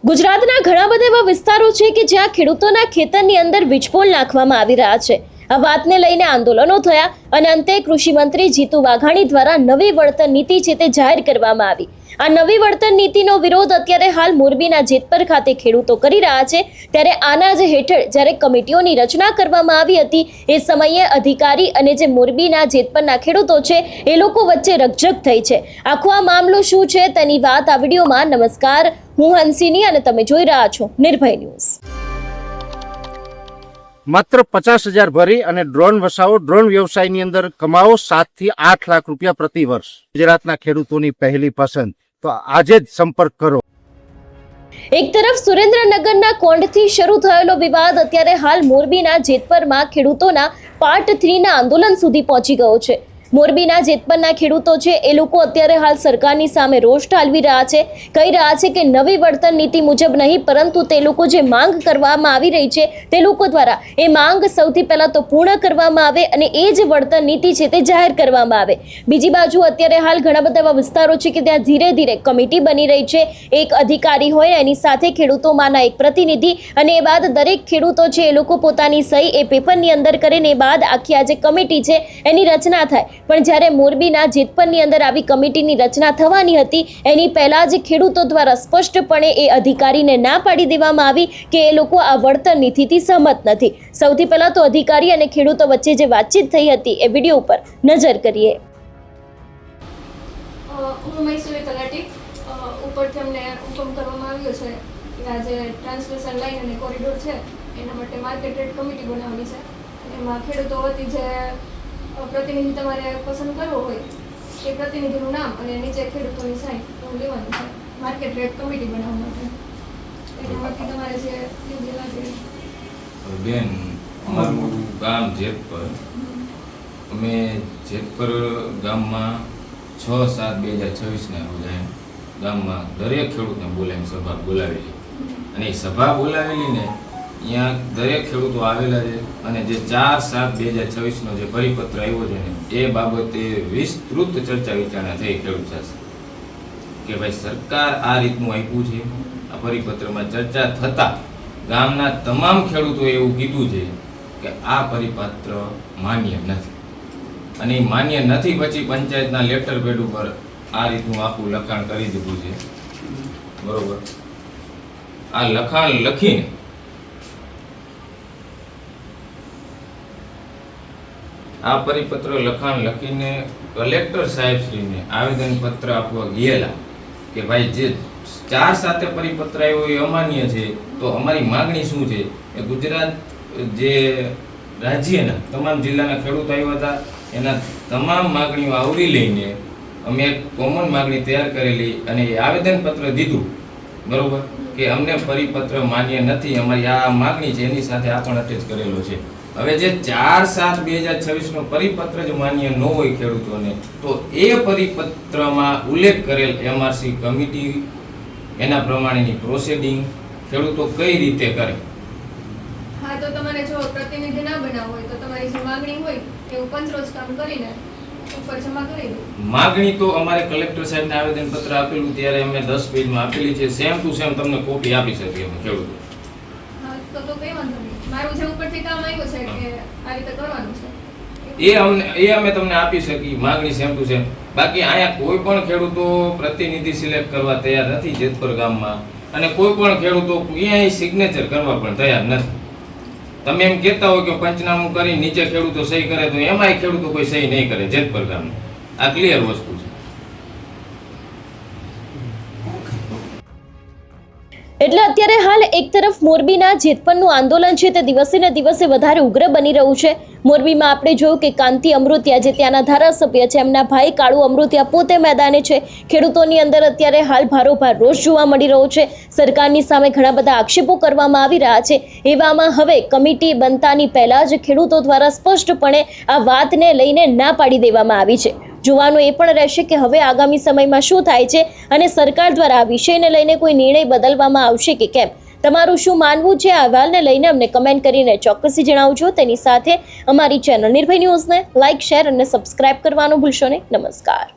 ગુજરાતના ઘણા બધા એવા વિસ્તારો છે કે જ્યાં ખેડૂતોના ખેતરની અંદર વીજપોલ નાખવામાં આવી રહ્યા છે। આ વાતને લઈને આંદોલનો થયા અને અંતે કૃષિ મંત્રી જીતુ વાઘાણી દ્વારા નવી વળતર નીતિ છે તે જાહેર કરવામાં આવી। આ નવી વળતર નીતિનો વિરોધ અત્યારે હાલ મોરબીના જેતપર ખાતે ખેડૂતો કરી રહ્યા છે। ત્યારે આના જ હેઠળ જ્યારે કમિટીઓની રચના કરવામાં આવી હતી એ સમયે અધિકારી અને જે મોરબીના જેતપરના ખેડૂતો છે એ લોકો વચ્ચે રકઝક થઈ છે। આખો આ મામલો શું છે તેની વાત આ વિડીયોમાં। નમસ્કાર, હું હંસિની અને તમે જોઈ રહ્યા છો નિર્ભય ન્યૂઝ। માત્ર 50,000 ભરી અને ડ્રોન વસાવો, ડ્રોન વ્યવસાયની અંદર કમાવો 7 થી 8 લાખ રૂપિયા પ્રતિ વર્ષ। ગુજરાતના ખેડૂતોની પહેલી પસંદ, તો આજે જ સંપર્ક કરો। એક તરફ સુરેન્દ્રનગરના કોંઢથી શરૂ થયેલો વિવાદ અત્યારે હાલ મોરબીના જેતપરમાં ખેડૂતોના પાર્ટ 3ના આંદોલન સુધી પહોંચી ગયો છે। મોરબીના જેતપરના ખેડૂતો છે એ લોકો અત્યારે હાલ સરકારની સામે રોષ ઠાલવી રહ્યા છે। કહી રહ્યા છે કે નવી વળતર નીતિ મુજબ નહીં, પરંતુ તે લોકો જે માંગ કરવામાં આવી રહી છે તે લોકો દ્વારા એ માંગ સૌથી પહેલા તો પૂર્ણ કરવામાં આવે અને એ જ વળતર નીતિ છે તે જાહેર કરવામાં આવે। બીજી બાજુ અત્યારે હાલ ઘણા બધા એવા વિસ્તારો છે કે ત્યાં ધીરે ધીરે કમિટી બની રહી છે। એક અધિકારી હોય એની સાથે ખેડૂતોમાંના એક પ્રતિનિધિ, અને એ બાદ દરેક ખેડૂતો છે એ લોકો પોતાની સહી એ પેપરની અંદર કરીને એ બાદ આખી આ જે કમિટી છે એની રચના થાય। પણ જ્યારે મોરબીના જેતપરની અંદર આવી કમિટીની રચના થવાની હતી એની પહેલા જ ખેડૂતો દ્વારા સ્પષ્ટપણે એ અધિકારીને ના પાડી દેવામાં આવી કે એ લોકો આ વળતર નીતિથી સહમત નથી। સૌથી પહેલા તો અધિકારી અને ખેડૂતો વચ્ચે જે વાતચીત થઈ હતી એ વિડીયો ઉપર નજર કરીએ। હું મૈસૂરી તલાટી ઉપરથી અમને હુકમ કરવામાં આવ્યો છે કે આ જે ટ્રાન્સમિશન લાઇન અને કોરિડોર છે એના માટે માર્કેટ રેટ કમિટી બનાવવાની છે। એમાં ખેડૂતો વતી જે પ્રતિનિધિ તમારે પસંદ કરવો હોય એ પ્રતિનિધિનું નામ અને નીચે ખેડૂતોની સાઇન એવું લેવાનું છે માર્કેટ રેટ કમિટી બનાવવા માટે। એનામાંથી તમારે જે યોગ્ય લાગે। બેન, અમારું ગામ જેતપર, અમે જેતપર ગામમાં 6/7/2026ના રોજ ગામમાં દરેક ખેડૂતને બોલાવીને સભા બોલાવી છે અને એ સભા બોલાવેલીને અહીંયા દરેક ખેડૂતો આવેલા છે અને જે 4/7/2026નો જે પરિપત્ર આવ્યો છે ને એ બાબતે વિસ્તૃત ચર્ચા વિચારણા થઈ ખેડૂત સાથે કે ભાઈ સરકાર આ રીતનું આપ્યું છે। આ પરિપત્રમાં ચર્ચા થતાં ગામના તમામ ખેડૂતોએ એવું કીધું છે કે આ પરિપત્ર માન્ય નથી અને એ માન્ય નથી। પછી પંચાયતના લેટર પેડ ઉપર આ રીતનું આખું લખાણ કરી દીધું છે, બરોબર। આ લખાણ લખીને આ પરિપત્ર લખાણ લખીને કલેક્ટર સાહેબશ્રીને આવેદનપત્ર આપવા ગયેલા કે ભાઈ જે 4/7 પરિપત્ર આવ્યો એ અમાન્ય છે, તો અમારી માગણી શું છે એ ગુજરાત જે રાજ્યના તમામ જિલ્લાના ખેડૂતો આવ્યા હતા એના તમામ માગણીઓ આવરી લઈને અમે એક કોમન માગણી તૈયાર કરેલી અને એ આવેદનપત્ર દીધું, બરોબર, કે અમને પરિપત્ર માન્ય નથી, અમારી આ માગણી છે એની સાથે આ પણ અટેચ કરેલો છે। હવે જે 4/7/2026નો પરિપત્ર જ માન્ય ન હોય ખેડૂતોને, તો એ પરિપત્રમાં ઉલ્લેખ કરેલ એમઆરસી કમિટી એના પ્રમાણેની પ્રોસિડિંગ ખેડૂતો કઈ રીતે કરે। હા, તો તમારે જો પ્રતિનિધિ ના બનાવવું હોય તો તમારી જે માગણી હોય એવું પંચરોજ કામ કરીને ઉપર જમા કરી દો। માગણી તો અમારે કલેક્ટર સાહેબને આવેદનપત્ર આપેલું ત્યારે અમે 10 પેજમાં આપેલી છે, સેમ ટુ સેમ તમને કોપી આપી શકીએ અમે ખેડૂતો। હા, તો કઈ વાંધો નહીં। મારું જે ઉપરથી કામ આવ્યું છે કે આ રીતે કરવાનું છે એ અમે તમને આપી શકી માગણી સેમ ટુ સેમ। બાકી અહીંયા કોઈ પણ ખેડૂતો પ્રતિનિધિ સિલેક્ટ કરવા તૈયાર નથી જેતપર ગામમાં, અને કોઈ પણ ખેડૂતો ક્યાંય સિગ્નેચર કરવા પણ તૈયાર નથી। તમે એમ કહેતા હોય કે પંચનામું કરી નીચે ખેડૂતો સહી કરે, તો એમાંય ખેડૂતો કોઈ સહી નહીં કરે જેતપર ગામમાં। આ ક્લિયર વસ્તુ છે। એટલે અત્યારે હાલ એક તરફ મોરબીના જેતપરનું આંદોલન છે તે દિવસે ને દિવસે વધારે ઉગ્ર બની રહ્યું છે। મોરબીમાં આપણે જોયું કે કાંતિ અમૃતિયા જે ત્યાંના ધારાસભ્ય છે એમના ભાઈ કાળુ અમૃતિયા પોતે મેદાને છે। ખેડૂતોની અંદર અત્યારે હાલ ભારોભાર રોષ જોવા મળી રહ્યો છે। સરકારની સામે ઘણા બધા આક્ષેપો કરવામાં આવી રહ્યા છે। એવામાં હવે કમિટી બનતાની પહેલા જ ખેડૂતો દ્વારા સ્પષ્ટપણે આ વાતને લઈને ના પાડી દેવામાં આવી છે। જોવાનું એ પણ રહેશે કે હવે આગામી સમયમાં શું થાય છે અને સરકાર દ્વારા આ વિષયને લઈને કોઈ નિર્ણય બદલવામાં આવશે કે કેમ। તમારું શું માનવું છે આ અહેવાલને લઈને અમને કમેન્ટ કરીને ચોક્કસથી જણાવજો। તેની સાથે અમારી ચેનલ નિર્ભય ન્યૂઝને લાઇક, શેર અને સબસ્ક્રાઇબ કરવાનું ભૂલશો નહીં। નમસ્કાર।